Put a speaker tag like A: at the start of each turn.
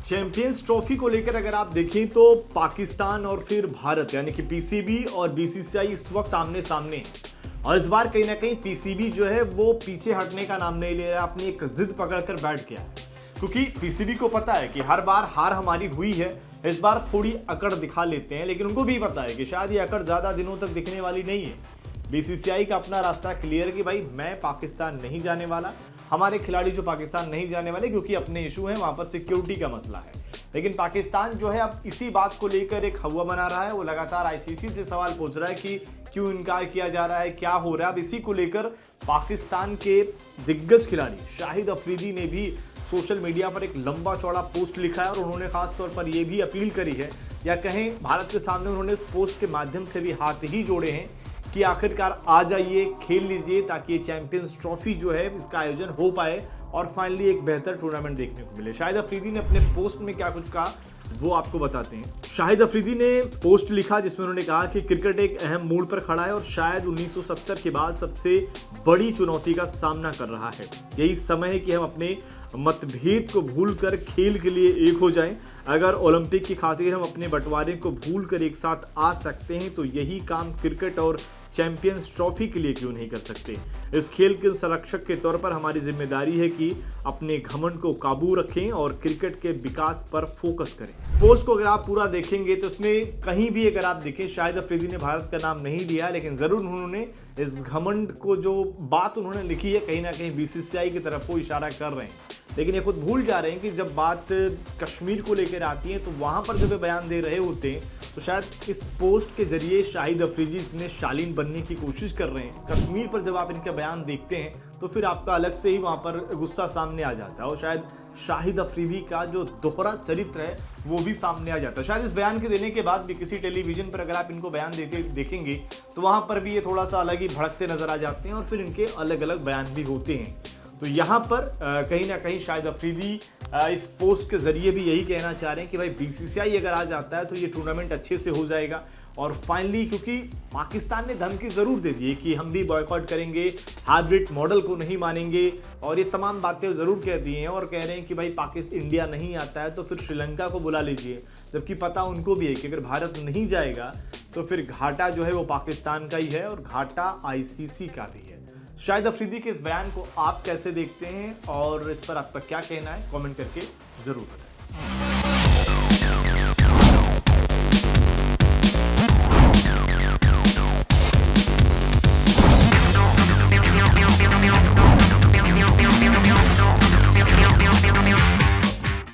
A: Champions trophy को लेकर अगर आप देखें तो पाकिस्तान और फिर भारत यानी कि पीसीबी और बीसीसीआई इस वक्त आमने सामने हैं। और इस बार कहीं ना कहीं पीसीबी जो है वो पीछे हटने का नाम नहीं ले रहा, अपनी एक जिद पकड़कर बैठ गया है। क्योंकि पीसीबी को पता है कि हर बार हार हमारी हुई है, इस बार थोड़ी अकड़ दिखा लेते हैं, लेकिन उनको भी पता है कि शायद ये अकड़ ज्यादा दिनों तक दिखने वाली नहीं है। बीसीसीआई का अपना रास्ता क्लियर कि भाई मैं पाकिस्तान नहीं जाने वाला, हमारे खिलाड़ी जो पाकिस्तान नहीं जाने वाले क्योंकि अपने इशू हैं, वहां पर सिक्योरिटी का मसला है। लेकिन पाकिस्तान जो है अब इसी बात को लेकर एक हवा बना रहा है, वो लगातार आईसीसी से सवाल पूछ रहा है कि क्यों इनकार किया जा रहा है, क्या हो रहा है। अब इसी को लेकर पाकिस्तान के दिग्गज खिलाड़ी शाहिद अफरीदी ने भी सोशल मीडिया पर एक लंबा चौड़ा पोस्ट लिखा है और उन्होंने खास तौर पर यह भी अपील करी है, या कहें भारत के सामने उन्होंने इस पोस्ट के माध्यम से भी हाथ ही जोड़े हैं कि आखिरकार आ जाइए, खेल लीजिए, ताकि ये चैंपियंस ट्रॉफी जो है इसका आयोजन हो पाए और फाइनली एक बेहतर टूर्नामेंट देखने को मिले। शाहिद अफरीदी ने अपने पोस्ट में क्या कुछ कहा वो आपको बताते हैं। शाहिद अफरीदी ने पोस्ट लिखा जिसमें उन्होंने कहा कि क्रिकेट एक अहम मोड़ पर खड़ा है और शायद 1970 के बाद सबसे बड़ी चुनौती का सामना कर रहा है। यही समय है कि हम अपने मतभेद को भूलकर खेल के लिए एक हो जाएं। अगर ओलंपिक की खातिर हम अपने बंटवारे को भूलकर एक साथ आ सकते हैं तो यही काम क्रिकेट और चैंपियंस ट्रॉफी के लिए क्यों नहीं कर सकते। इस खेल के संरक्षक के तौर पर हमारी जिम्मेदारी है कि अपने घमंड को काबू रखें और क्रिकेट के विकास पर फोकस करें। पोस्ट को अगर आप पूरा देखेंगे तो इसमें कहीं भी अगर आप देखें शाहिद अफरीदी ने भारत का नाम नहीं लिया, लेकिन जरूर उन्होंने इस घमंड को जो बात उन्होंने लिखी है कहीं ना कहीं बीसीसीआई की तरफ वो इशारा कर रहे हैं। लेकिन ये खुद भूल जा रहे हैं कि जब बात कश्मीर को लेकर आती है तो वहां पर जब वे बयान दे रहे होते हैं तो शायद इस पोस्ट के जरिए शाहिद अफरीदी इतने शालीन बनने की कोशिश कर रहे हैं। कश्मीर पर जब आप इनका बयान देखते हैं तो फिर आपका अलग से ही वहां पर गुस्सा सामने आ जाता है और शायद शाहिद अफरीदी का जो दोहरा चरित्र है वो भी सामने आ जाता है। शायद इस बयान के देने के बाद भी किसी टेलीविजन पर अगर आप इनको बयान देते देखेंगे तो वहां पर भी ये थोड़ा सा अलग ही भड़कते नजर आ जाते हैं और फिर इनके अलग अलग बयान भी होते हैं। तो यहाँ पर कहीं ना कहीं शाहिद अफरीदी इस पोस्ट के जरिए भी यही कहना चाह रहे हैं कि भाई बीसीसीआई अगर आ जाता है तो ये टूर्नामेंट अच्छे से हो जाएगा। और फाइनली क्योंकि पाकिस्तान ने धमकी जरूर दे दी है कि हम भी बॉयकॉट करेंगे, हाइब्रिड मॉडल को नहीं मानेंगे और ये तमाम बातें जरूर कह दी हैं और कह रहे हैं कि भाई पाकिस्तान इंडिया नहीं आता है तो फिर श्रीलंका को बुला लीजिए। जबकि पता उनको भी है कि अगर भारत नहीं जाएगा तो फिर घाटा जो है वो पाकिस्तान का ही है और घाटा आईसीसी का भी है। शाहिद अफरीदी के इस बयान को आप कैसे देखते हैं और इस पर आपका क्या कहना है, कमेंट करके जरूर बताएं।